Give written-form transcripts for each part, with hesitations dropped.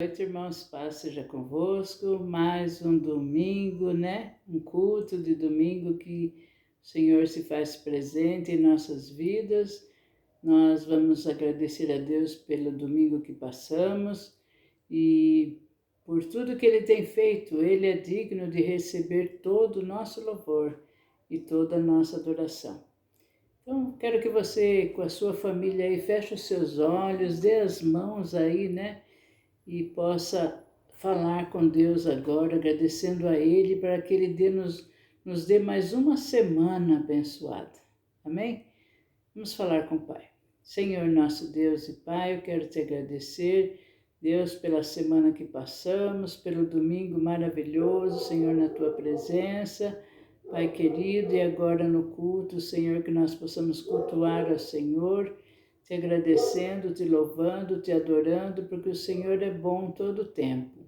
Boa noite, irmãos, paz seja convosco. Mais um domingo, né? Um culto de domingo que o Senhor se faz presente em nossas vidas. Nós vamos agradecer a Deus pelo domingo que passamos e por tudo que Ele tem feito. Ele é digno de receber todo o nosso louvor e toda a nossa adoração. Então, quero que você, com a sua família aí, feche os seus olhos, dê as mãos aí, né? E possa falar com Deus agora, agradecendo a Ele para que Ele nos dê mais uma semana abençoada. Amém? Vamos falar com o Pai. Senhor nosso Deus e Pai, eu quero te agradecer, Deus, pela semana que passamos, pelo domingo maravilhoso, Senhor, na Tua presença. Pai querido, e agora no culto, Senhor, que nós possamos cultuar ao Senhor, te agradecendo, te louvando, te adorando, porque o Senhor é bom todo o tempo.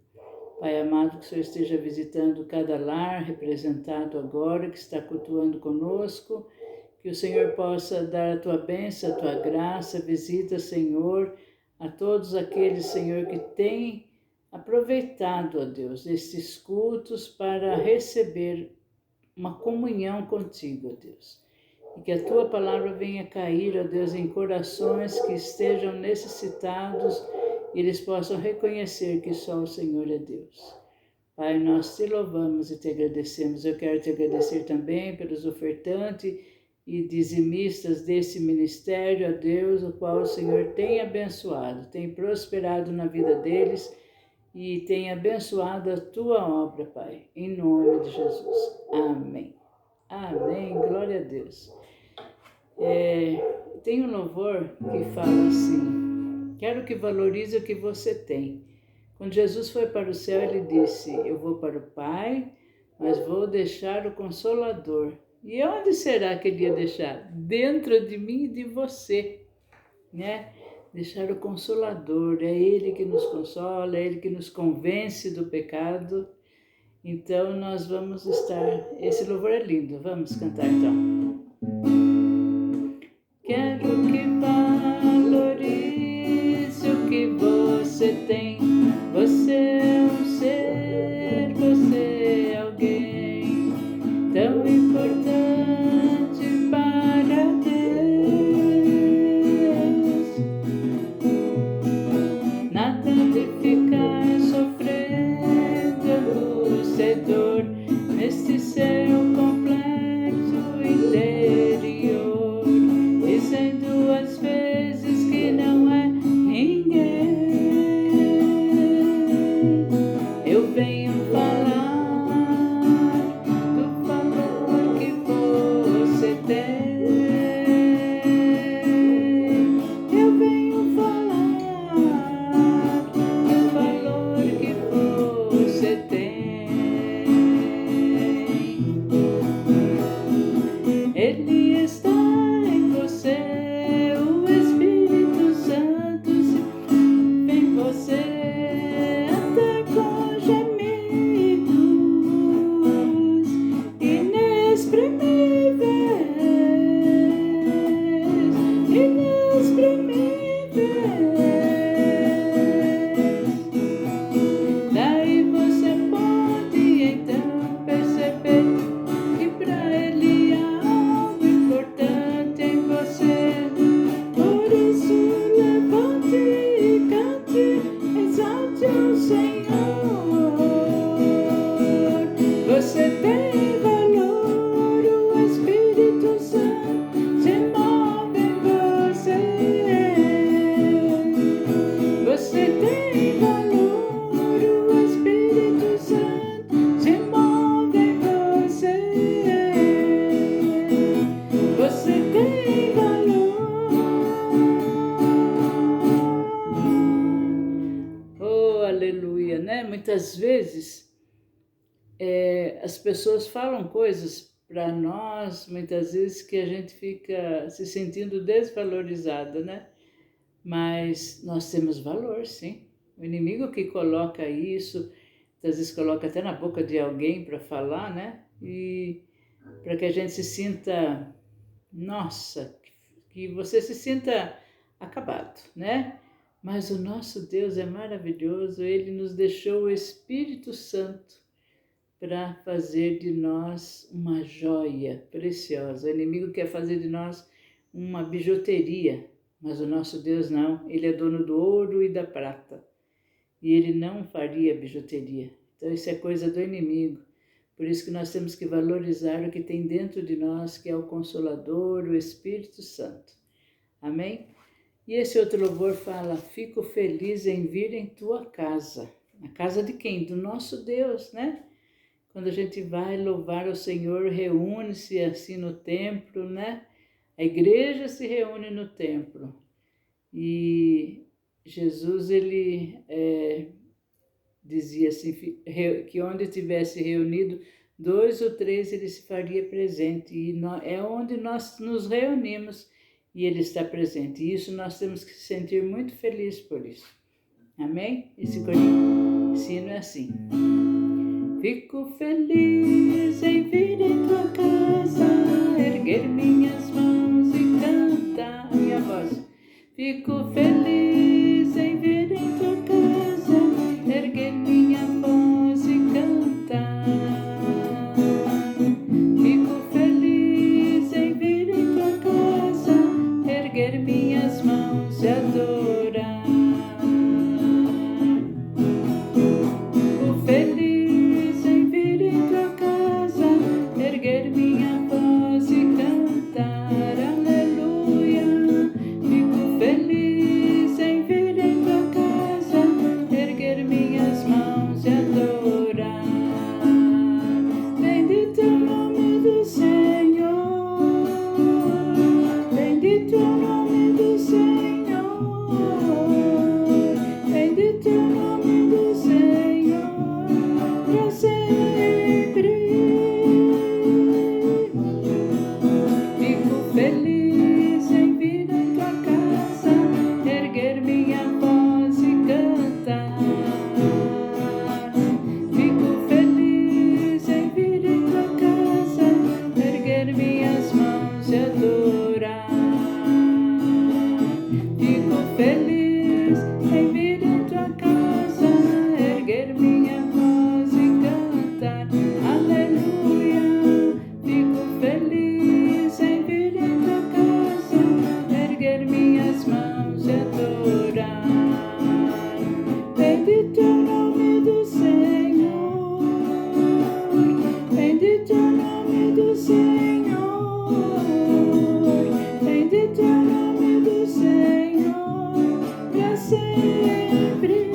Pai amado, que o Senhor esteja visitando cada lar representado agora, que está cultuando conosco, que o Senhor possa dar a Tua bênção, a Tua graça, visita, Senhor, a todos aqueles, Senhor, que têm aproveitado, ó Deus, estes cultos para receber uma comunhão contigo, ó Deus. E que a Tua palavra venha cair, ó Deus, em corações que estejam necessitados e eles possam reconhecer que só o Senhor é Deus. Pai, nós te louvamos e te agradecemos. Eu quero te agradecer também pelos ofertantes e dizimistas desse ministério, ó Deus, o qual o Senhor tem abençoado, tem prosperado na vida deles e tem abençoado a Tua obra, Pai, em nome de Jesus. Amém. Amém. Glória a Deus. Tem um louvor que fala assim: quero que valorize o que você tem. Quando Jesus foi para o céu, ele disse: eu vou para o Pai, mas vou deixar o Consolador. E onde será que ele ia deixar? Dentro de mim e de você, né? Deixar o Consolador, é Ele que nos consola, é Ele que nos convence do pecado. Então nós vamos estar, esse louvor é lindo, vamos cantar então. Quero que valorize o que você tem. Você é um ser, você é alguém tão importante para Deus. Nada de ficar sofrendo angústia neste céu complexo interior, dizendo às vezes que não é ninguém. Eu venho falar do valor que você tem. Eu venho falar do valor que você tem. Ele está em você, o Espírito Santo vem em você até com gemidos inexprimíveis. Daí você pode então perceber que para Ele há algo importante em você. Por isso levante e cante, exalte o Senhor. Você tem valor, o Espírito Santo se move em você. Você tem valor, o Espírito Santo se move em você. Você tem valor. Oh, aleluia, né? Muitas vezes as pessoas falam coisas para nós, muitas vezes que a gente fica se sentindo desvalorizada, né? Mas nós temos valor, sim. O inimigo que coloca isso, às vezes coloca até na boca de alguém para falar, né? E para que a gente se sinta, nossa, que você se sinta acabado, né? Mas o nosso Deus é maravilhoso, Ele nos deixou o Espírito Santo para fazer de nós uma joia preciosa. O inimigo quer fazer de nós uma bijuteria, mas o nosso Deus não. Ele é dono do ouro e da prata. E Ele não faria bijuteria. Então isso é coisa do inimigo. Por isso que nós temos que valorizar o que tem dentro de nós, que é o Consolador, o Espírito Santo. Amém? E esse outro louvor fala: fico feliz em vir em tua casa. Na casa de quem? Do nosso Deus, né? Quando a gente vai louvar o Senhor, reúne-se assim no templo, né? A igreja se reúne no templo. E Jesus, ele dizia assim, que onde tivesse reunido 2 ou 3, ele se faria presente. E é onde nós nos reunimos e ele está presente. E isso nós temos que se sentir muito felizes por isso. Amém? Esse sino é assim. Fico feliz em vir em tua casa, erguer minhas mãos e cantar. Minha voz. Fico feliz em vir em tua casa, erguer minha voz e cantar. Fico feliz em vir em tua casa, erguer minhas mãos e adorar. Fico feliz em vir em tua casa, erguer minha voz e cantar. Aleluia. Fico feliz em vir em tua casa, erguer minhas mãos e adorar. Bendito é o nome do Senhor, bendito é o nome do Senhor, bendito é o nome do Senhor, para sempre. Fico feliz em vir em tua casa, erguer minha voz e cantar. Fico feliz em vir em tua casa, erguer minhas mãos e adorar. Fico feliz em vir em tua casa, erguer minha voz e cantar. Aleluia. Fico feliz em vir em tua casa, erguer minhas mãos e adorar. Bendito é o nome do Senhor, bendito é o nome do Senhor, bendito é o nome do Senhor, para sempre.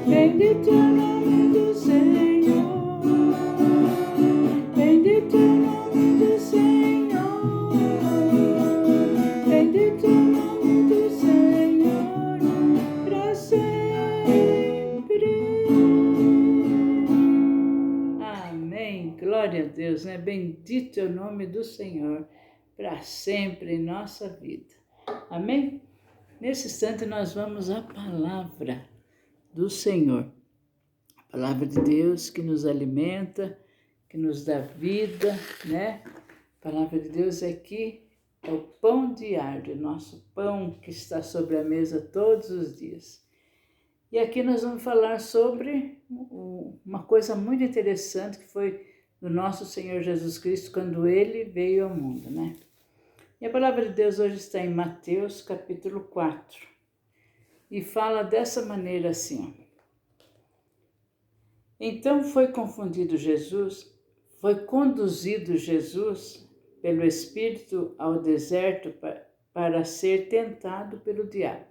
Bendito é o nome do Senhor, bendito é o nome do Senhor, bendito é o nome do Senhor, para sempre. Amém. Glória a Deus, né? Bendito é o nome do Senhor, para sempre em nossa vida. Amém? Nesse instante nós vamos à palavra do Senhor. A palavra de Deus que nos alimenta, que nos dá vida, né? A palavra de Deus aqui é o pão diário, nosso pão que está sobre a mesa todos os dias. E aqui nós vamos falar sobre uma coisa muito interessante que foi do nosso Senhor Jesus Cristo quando Ele veio ao mundo, né? E a palavra de Deus hoje está em Mateus capítulo 4 e fala dessa maneira assim, ó. Então foi conduzido Jesus pelo Espírito ao deserto para ser tentado pelo diabo.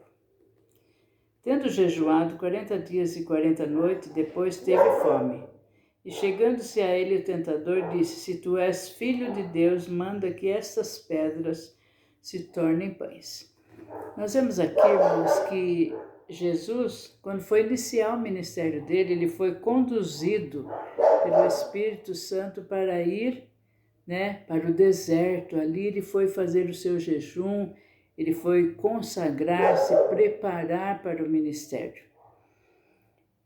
Tendo jejuado 40 dias e 40 noites, depois teve fome. E chegando-se a ele o tentador disse: se tu és filho de Deus, manda que estas pedras se tornem pães. Nós vemos aqui, irmãos, que Jesus, quando foi iniciar o ministério dele, ele foi conduzido pelo Espírito Santo para ir, né, para o deserto. Ali ele foi fazer o seu jejum, ele foi consagrar-se, preparar para o ministério.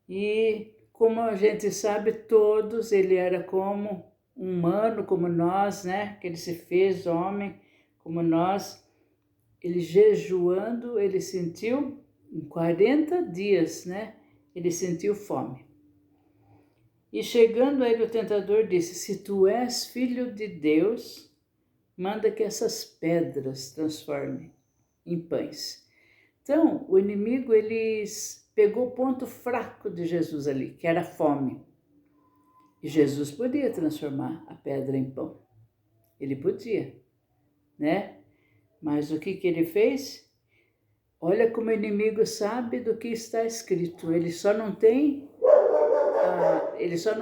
E como a gente sabe, todos, ele era como humano, como nós, né, que ele se fez homem, como nós. ele jejuando, ele sentiu, em 40 dias, né? Ele sentiu fome. E chegando a ele o tentador disse, se tu és filho de Deus, manda que essas pedras transformem em pães. Então, o inimigo, ele pegou o ponto fraco de Jesus ali, que era a fome. E Jesus podia transformar a pedra em pão. Ele podia, né? Mas o que ele fez? Olha como o inimigo sabe do que está escrito. Ele só não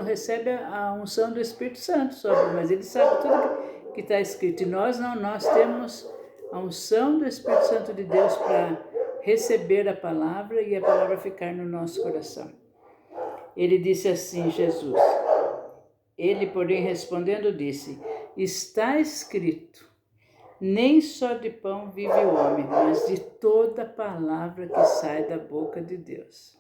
recebe a unção do Espírito Santo sobre, mas ele sabe tudo que está escrito. E nós não, nós temos a unção do Espírito Santo de Deus para receber a palavra e a palavra ficar no nosso coração. Ele disse assim, Jesus, ele, porém, respondendo, disse, está escrito, nem só de pão vive o homem, mas de toda palavra que sai da boca de Deus.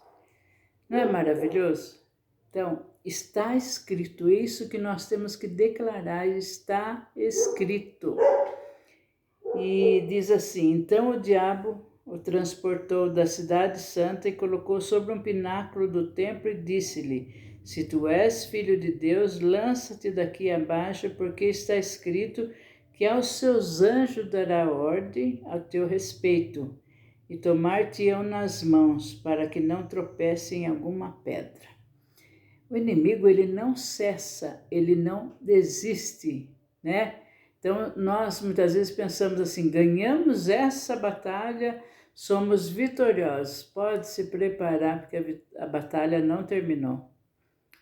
Não é maravilhoso? Então, está escrito, isso que nós temos que declarar, está escrito. E diz assim, então o diabo o transportou da cidade santa e colocou sobre um pináculo do templo e disse-lhe, se tu és filho de Deus, lança-te daqui abaixo, porque está escrito que aos seus anjos dará ordem ao teu respeito e tomar-te-ão nas mãos, para que não tropece em alguma pedra. O inimigo, ele não cessa, ele não desiste, né? Então, nós muitas vezes pensamos assim, ganhamos essa batalha, somos vitoriosos. Pode se preparar, porque a batalha não terminou.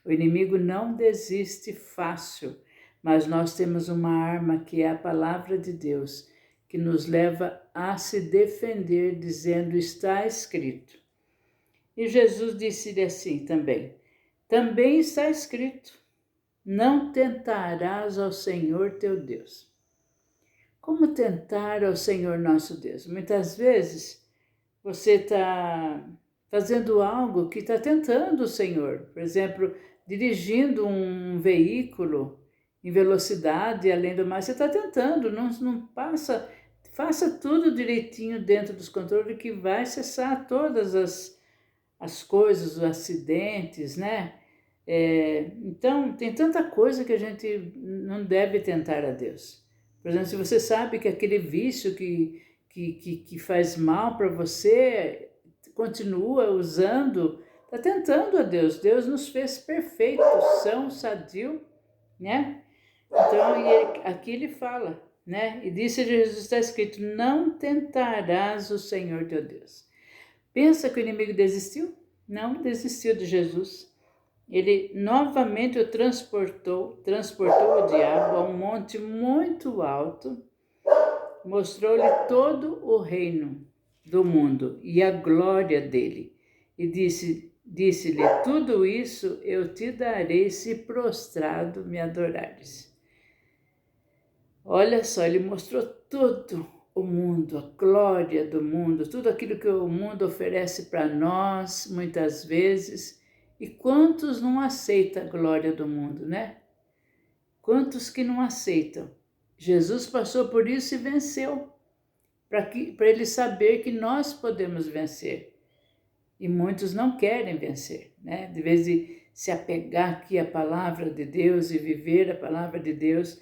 O inimigo não desiste fácil, mas nós temos uma arma que é a palavra de Deus, que nos leva a se defender, dizendo, está escrito. E Jesus disse-lhe assim também, também está escrito, não tentarás ao Senhor teu Deus. Como tentar ao Senhor nosso Deus? Muitas vezes você está fazendo algo que está tentando o Senhor. Por exemplo, dirigindo um veículo em velocidade, além do mais, você está tentando, não passa, faça tudo direitinho dentro dos controles que vai cessar todas as coisas, os acidentes, né? Então, tem tanta coisa que a gente não deve tentar a Deus. Por exemplo, se você sabe que aquele vício que faz mal para você, continua usando, está tentando a Deus. Deus nos fez perfeitos, são, sadio, né? Então, aqui ele fala, né? E disse Jesus, está escrito, não tentarás o Senhor teu Deus. Pensa que o inimigo desistiu? Não desistiu de Jesus. Ele novamente o transportou o diabo a um monte muito alto, mostrou-lhe todo o reino do mundo e a glória dele. E disse-lhe, tudo isso eu te darei se prostrado me adorares. Olha só, ele mostrou todo o mundo, a glória do mundo, tudo aquilo que o mundo oferece para nós, muitas vezes. E quantos não aceitam a glória do mundo, né? Quantos que não aceitam? Jesus passou por isso e venceu, para ele saber que nós podemos vencer. E muitos não querem vencer, né? De vez de se apegar aqui à palavra de Deus e viver a palavra de Deus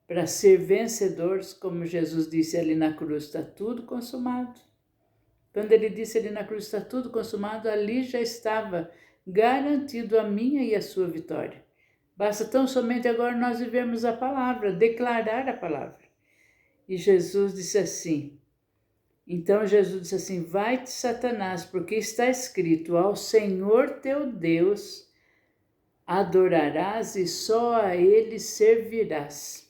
para ser vencedores, como Jesus disse ali na cruz, está tudo consumado. Quando ele disse ali na cruz, está tudo consumado, ali já estava garantido a minha e a sua vitória. Basta tão somente agora nós vivermos a palavra, declarar a palavra. E Jesus disse assim, vai-te Satanás, porque está escrito, ao Senhor teu Deus adorarás e só a Ele servirás.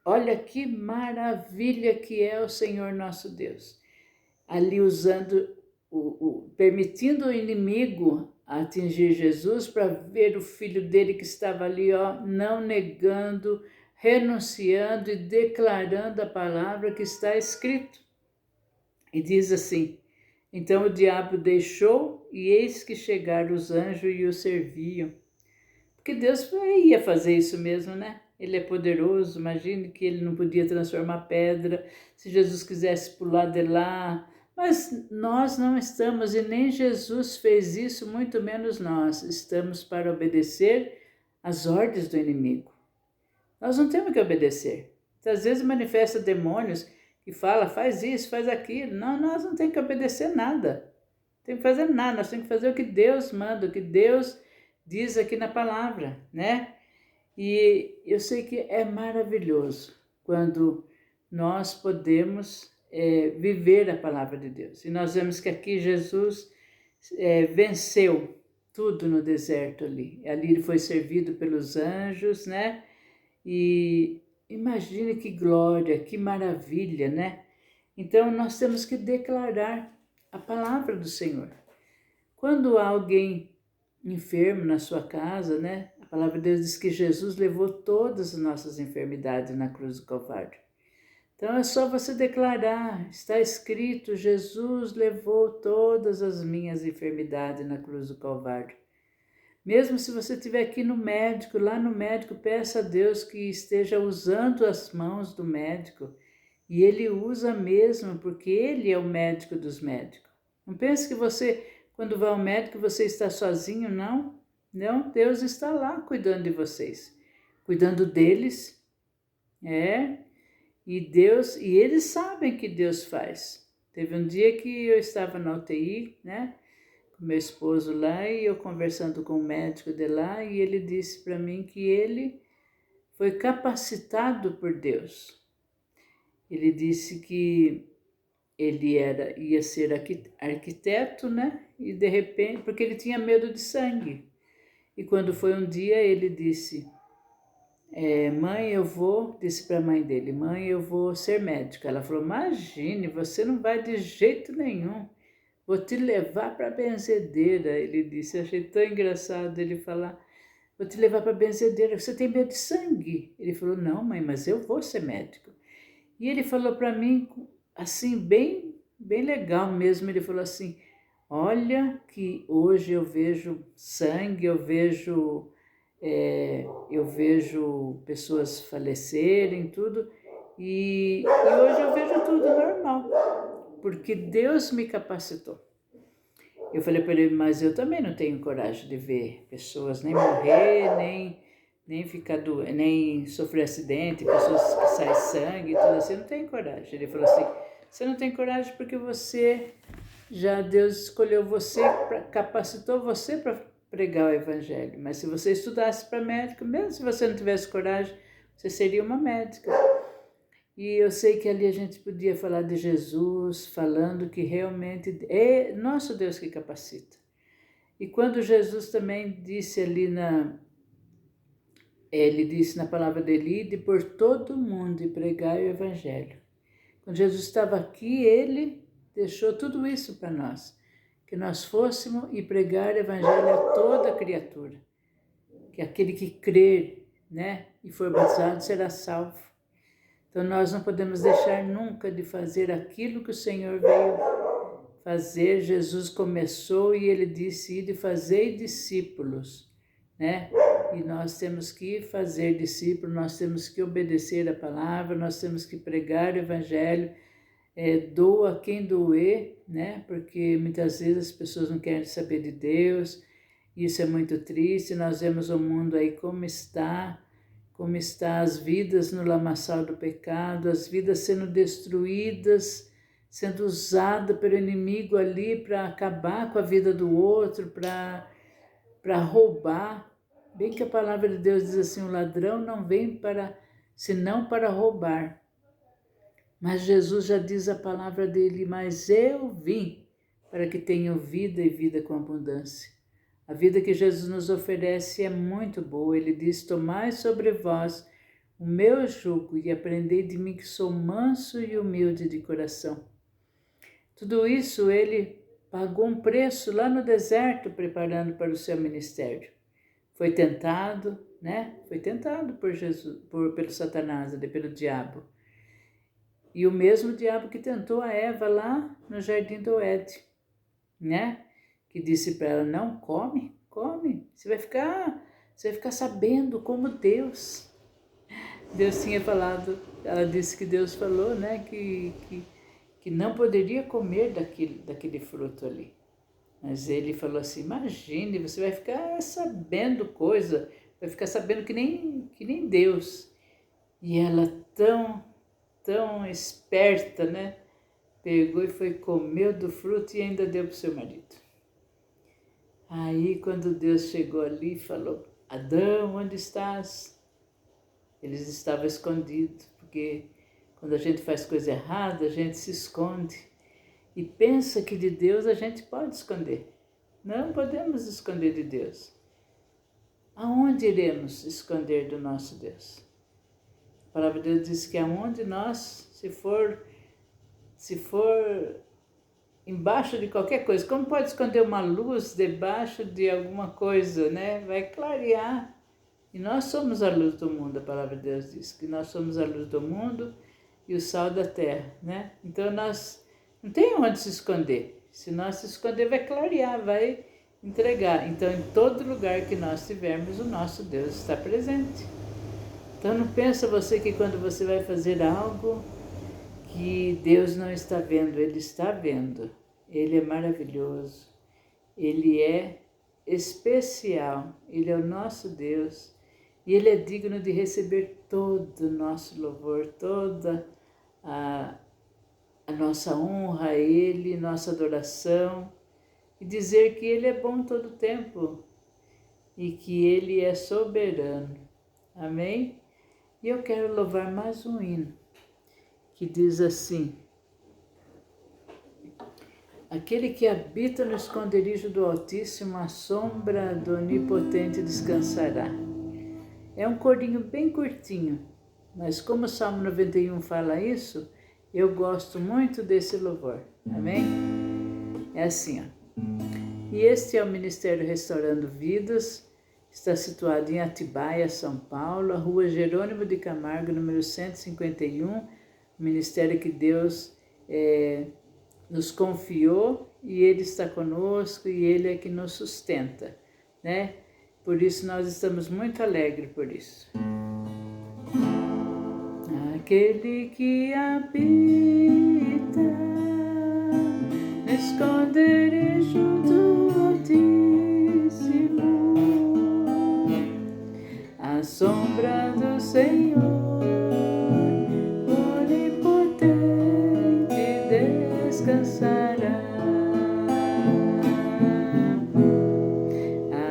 Olha que maravilha que é o Senhor nosso Deus. Ali usando, permitindo o inimigo atingir Jesus para ver o filho dele que estava ali, não negando, renunciando e declarando a palavra que está escrito. E diz assim, então o diabo deixou e eis que chegaram os anjos e o serviam. Porque Deus ia fazer isso mesmo, né? Ele é poderoso, imagine que ele não podia transformar pedra, se Jesus quisesse pular de lá. Mas nós não estamos, e nem Jesus fez isso, muito menos nós. Estamos para obedecer às ordens do inimigo. Nós não temos que obedecer. Às vezes manifesta demônios que fala, faz isso, faz aquilo. Não, nós não temos que obedecer nada. Não temos que fazer nada, nós temos que fazer o que Deus manda, o que Deus diz aqui na palavra, né? E eu sei que é maravilhoso quando nós podemos viver a palavra de Deus. E nós vemos que aqui Jesus venceu tudo no deserto ali. Ali ele foi servido pelos anjos, né? E imagine que glória, que maravilha, né? Então nós temos que declarar a palavra do Senhor. Quando há alguém enfermo na sua casa, né? A palavra de Deus diz que Jesus levou todas as nossas enfermidades na cruz do Calvário. Então é só você declarar, está escrito, Jesus levou todas as minhas enfermidades na cruz do Calvário. Mesmo se você estiver aqui no médico, lá no médico, peça a Deus que esteja usando as mãos do médico. E Ele usa mesmo, porque Ele é o médico dos médicos. Não pense que você, quando vai ao médico, você está sozinho, não. Não, Deus está lá cuidando de vocês, cuidando deles, e eles sabem que Deus faz. Teve um dia que eu estava na UTI, né, com meu esposo lá, e eu conversando com o médico de lá, e ele disse para mim que ele foi capacitado por Deus. Ele disse que ele ia ser arquiteto, né, e de repente, porque ele tinha medo de sangue. E quando foi um dia, ele disse, disse para a mãe dele, mãe, eu vou ser médica. Ela falou, imagine, você não vai de jeito nenhum, vou te levar para a benzedeira. Ele disse, achei tão engraçado ele falar, vou te levar para a benzedeira, você tem medo de sangue? Ele falou, não, mãe, mas eu vou ser médico. E ele falou para mim, assim, bem legal mesmo, ele falou assim, olha que hoje eu vejo sangue, eu vejo pessoas falecerem, tudo, e hoje eu vejo tudo normal, porque Deus me capacitou. Eu falei para ele, mas eu também não tenho coragem de ver pessoas nem morrer, nem ficar nem sofrer acidente, pessoas que saem sangue e tudo assim, não tenho coragem. Ele falou assim, você não tem coragem porque Deus escolheu você, capacitou você para pregar o evangelho. Mas se você estudasse para médico, mesmo se você não tivesse coragem, você seria uma médica. E eu sei que ali a gente podia falar de Jesus, falando que realmente é nosso Deus que capacita. E quando Jesus também disse ali ele disse na palavra dele, ide por todo mundo e pregai o evangelho. Quando Jesus estava aqui, ele deixou tudo isso para nós, que nós fôssemos e pregar o evangelho a toda criatura, que aquele que crer, né, e for batizado será salvo. Então nós não podemos deixar nunca de fazer aquilo que o Senhor veio fazer. Jesus começou e ele disse, ide fazei discípulos, né? E nós temos que fazer discípulos, nós temos que obedecer a palavra, nós temos que pregar o evangelho, doa quem doer, né? Porque muitas vezes as pessoas não querem saber de Deus, isso é muito triste. Nós vemos o mundo aí como está as vidas no lamaçal do pecado, as vidas sendo destruídas, sendo usadas pelo inimigo ali para acabar com a vida do outro, para roubar. Bem que a palavra de Deus diz assim, o ladrão não vem senão para roubar. Mas Jesus já diz a palavra dele, mas eu vim para que tenham vida e vida com abundância. A vida que Jesus nos oferece é muito boa. Ele diz, tomai sobre vós o meu jugo e aprendei de mim que sou manso e humilde de coração. Tudo isso ele pagou um preço lá no deserto, preparando para o seu ministério. Foi tentado, né? Foi tentado por Jesus, pelo Satanás, pelo diabo. E o mesmo diabo que tentou a Eva lá no jardim do Éden, né? Que disse para ela, não, come, você vai ficar sabendo como Deus. Deus tinha falado, ela disse que Deus falou, né, que não poderia comer daquele fruto ali. Mas ele falou assim, imagine, você vai ficar sabendo coisa, vai ficar sabendo que nem Deus. E ela tão esperta, né? Pegou e foi, comeu do fruto e ainda deu para o seu marido. Aí quando Deus chegou ali, falou, Adão, onde estás? Eles estavam escondidos, porque quando a gente faz coisa errada, a gente se esconde. E pensa que de Deus a gente pode esconder. Não podemos esconder de Deus. Aonde iremos esconder do nosso Deus? A palavra de Deus diz que aonde nós, se for embaixo de qualquer coisa, como pode esconder uma luz debaixo de alguma coisa, né? Vai clarear. E nós somos a luz do mundo, a palavra de Deus diz, que nós somos a luz do mundo e o sal da terra, né? Então nós não tem onde se esconder. Se nós se esconder, vai clarear, vai entregar. Então, em todo lugar que nós estivermos, o nosso Deus está presente. Então, não pensa você que quando você vai fazer algo, que Deus não está vendo. Ele está vendo. Ele é maravilhoso. Ele é especial. Ele é o nosso Deus. E Ele é digno de receber todo o nosso louvor, toda a nossa honra a Ele, nossa adoração, e dizer que Ele é bom todo o tempo e que Ele é soberano. Amém? E eu quero louvar mais um hino que diz assim: aquele que habita no esconderijo do Altíssimo, à sombra do Onipotente descansará. É um corinho bem curtinho, mas como o Salmo 91 fala isso, eu gosto muito desse louvor. Amém? É assim, ó. E este é o Ministério Restaurando Vidas, está situado em Atibaia, São Paulo, a rua Jerônimo de Camargo, número 151, ministério que Deus nos confiou e Ele está conosco e Ele é que nos sustenta, né? Por isso nós estamos muito alegres por isso. Aquele que habita no esconderijo do Altíssimo, à sombra do Senhor onipotente descansará.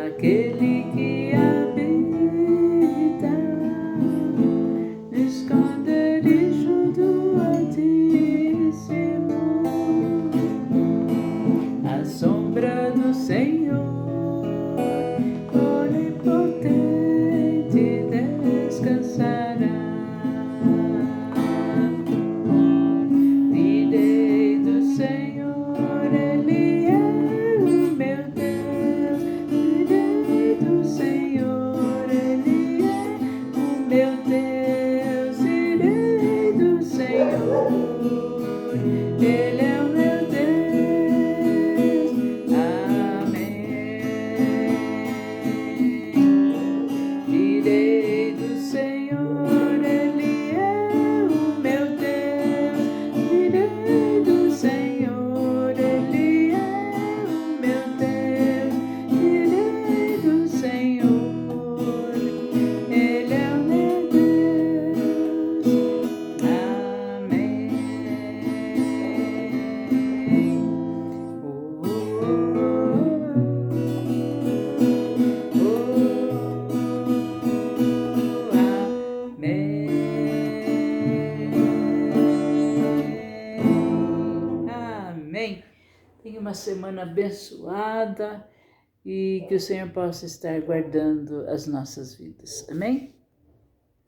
Aquele que habita no esconderijo do Altíssimo, à sombra do Senhor onipotente descansará. Direi do Senhor, Ele é o meu Deus. Direi do Senhor, Ele é o meu Deus. Direi do Senhor, Ele é o meu Deus. Amém. Direi do Senhor, Ele é o meu Deus. Direi do Senhor, Ele é o meu Deus. Direi do Senhor, Ele é o meu Deus. Amém. Amém. Tenha uma semana abençoada e que o Senhor possa estar guardando as nossas vidas. Amém?